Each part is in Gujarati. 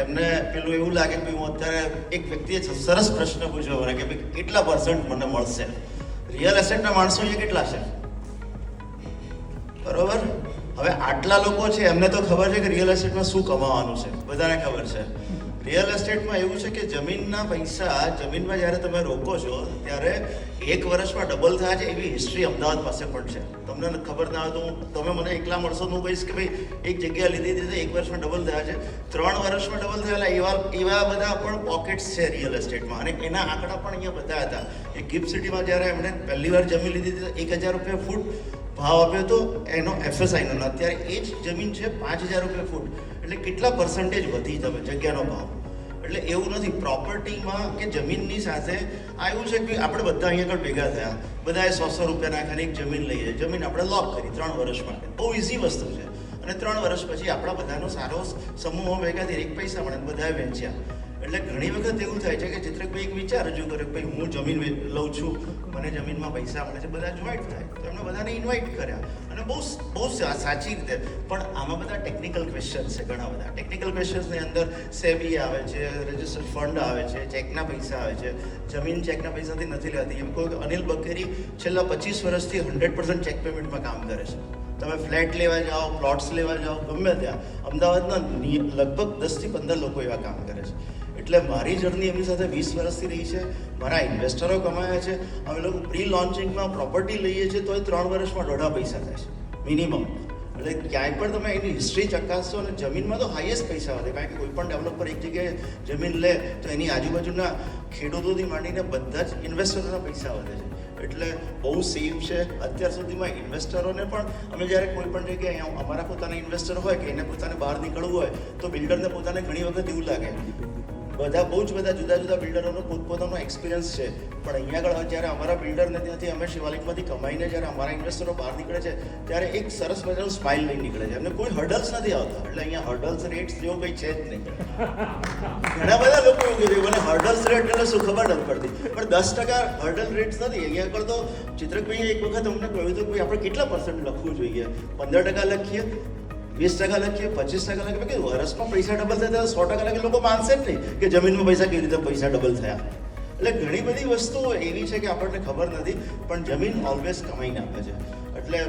એમને પેલું એવું લાગે કે હું અત્યારે એક વ્યક્તિએ સરસ પ્રશ્ન પૂછ્યો મને કે ભાઈ કેટલા % મને મળશે. રિયલ એસ્ટેટના માણસો અહીંયા કેટલા છે? બરોબર. હવે આટલા લોકો છે એમને તો ખબર છે કે રિયલ એસ્ટેટમાં શું કમાવાનું છે, બધાને ખબર છે. રિયલ એસ્ટેટમાં એવું છે કે જમીનના પૈસા જમીનમાં જ્યારે તમે રોકો છો ત્યારે 1 વર્ષમાં ડબલ થયા છે એવી હિસ્ટ્રી અમદાવાદ પાસે પણ છે. તમને ખબર ના હોય તો તમે મને એકલા મળશો તો હું કહીશ કે ભાઈ એક જગ્યા લીધી હતી 1 વર્ષમાં ડબલ થયા છે, 3 વર્ષમાં ડબલ થયેલા એવા બધા પણ પોકેટ્સ છે રિયલ એસ્ટેટમાં. અને એના આંકડા પણ અહીંયા બતાવ્યા હતા. એ ગિફ્ટ સિટીમાં જ્યારે એમણે પહેલી વાર જમીન લીધી હતી 1000 રૂપિયા ફૂટ ભાવ આપ્યો હતો એનો FSIનો. અત્યારે એ જ જમીન છે 5000 રૂપિયા ફૂટ. એટલે કેટલા % વધી તમે જગ્યાનો ભાવ. એટલે એવું નથી પ્રોપર્ટીમાં કે જમીનની સાથે આવ્યું છે કે આપણે બધા અહીંયા આગળ ભેગા થયા, બધાએ 100 રૂપિયા નાખીને એક જમીન લઈએ, જમીન આપણે લોક કરી 3 વર્ષ માટે. બહુ ઇઝી વસ્તુ છે. અને 3 વર્ષ પછી આપણા બધાનો સારો સમૂહ ભેગા થઈ 1 પૈસા મળે બધાએ વેચ્યા. એટલે ઘણી વખત એવું થાય છે કે ચિત્રકભાઈ એક વિચાર રજૂ કરે કે ભાઈ હું જમીન લઉં છું, મને જમીનમાં પૈસા મળે છે, બધા જોઈન્ટ થાય. તો એમને બધાને ઇન્વાઇટ કર્યા અને બહુ સાચી રીતે. પણ આમાં બધા ટેકનિકલ ક્વેશ્ચન્સ છે, ઘણા બધા ટેકનિકલ ક્વેશ્ચન્સની અંદર સેબી આવે છે, રજિસ્ટર્ડ ફંડ આવે છે, ચેકના પૈસા આવે છે. જમીન ચેકના પૈસાથી નથી લેતી. એમ કોઈ અનિલ બકેરી છેલ્લા 25 વર્ષથી 100% ચેક પેમેન્ટમાં કામ કરે છે. તમે ફ્લેટ લેવા જાઓ, પ્લોટ્સ લેવા જાઓ, ગમે ત્યાં અમદાવાદના લગભગ 10 થી 15 લોકો એવા કામ કરે છે. એટલે મારી જર્ની એમની સાથે 20 વર્ષથી રહી છે. મારા ઇન્વેસ્ટરો કમાયા છે. અમે લોકો પ્રી લોન્ચિંગમાં પ્રોપર્ટી લઈએ છીએ તો એ 3 વર્ષમાં દોઢા પૈસા થાય છે મિનિમમ. એટલે ક્યાંય પણ તમે એની હિસ્ટ્રી ચકાસશો અને જમીનમાં તો હાઈએસ્ટ પૈસા વધે. કારણ કે કોઈ પણ ડેવલપર એક જગ્યાએ જમીન લે તો એની આજુબાજુના ખેડૂતોથી માંડીને બધા જ ઇન્વેસ્ટરોના પૈસા વધે છે. એટલે બહુ સેફ છે. અત્યાર સુધીમાં ઇન્વેસ્ટરોને પણ અમે જ્યારે કોઈ પણ જગ્યાએ અમારા પોતાના ઇન્વેસ્ટર હોય કે એને પોતાને બહાર નીકળવું હોય તો બિલ્ડરને પોતાને ઘણી વખત એવું લાગે. બહુ જ બધા જુદા જુદા બિલ્ડરોનો પોતપોતાનો એક્સપિરિયન્સ છે. પણ અહીંયા આગળ જ્યારે અમારા બિલ્ડરને ત્યાંથી અમે શિવાલિકમાંથી કમાઈને જ્યારે અમારા ઇન્વેસ્ટરો બહાર નીકળે છે ત્યારે એક સરસ મજાનું સ્માઇલ લઈને નીકળે છે. એમને કોઈ હર્ડલ્સ નથી આવતા. એટલે અહીંયા હર્ડલ્સ રેટ્સ જેવું કંઈ છે જ નહીં. ઘણા બધા લોકો એવું કીધું મને હર્ડલ્સ રેટ એટલે શું ખબર નથી પડતી. પણ 10% હર્ડલ રેટ્સ નથી. અહીંયા આગળ તો ચિત્રકભાઈએ એક વખત અમને કહ્યું હતું કે આપણે કેટલા % લખવું જોઈએ. 15% લખીએ, 20% લખીએ, 25% લખીએ. કે વર્ષમાં પૈસા ડબલ થાય તો 100% લખીએ. લોકો માનશે જ નહીં કે જમીનમાં પૈસા કેવી રીતે પૈસા ડબલ થયા. એટલે ઘણી બધી વસ્તુઓ એવી છે કે આપણને ખબર નથી. પણ જમીન ઓલવેઝ કમાઈને આપે છે. એટલે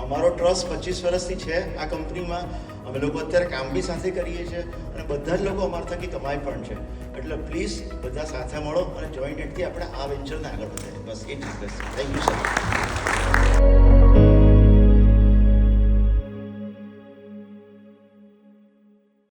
અમારો ટ્રસ્ટ 25 વર્ષથી છે આ કંપનીમાં. અમે લોકો અત્યારે કામ બી સાથે કરીએ છીએ અને બધા જ લોકો અમારા થકી કમાય પણ છે. એટલે પ્લીઝ બધા સાથે મળો અને જોઈન્ટ એડથી આપણે આ વેન્ચરને આગળ વધારીએ. બસ એ જ રિક્વેસ્ટ છે. Thank you sir.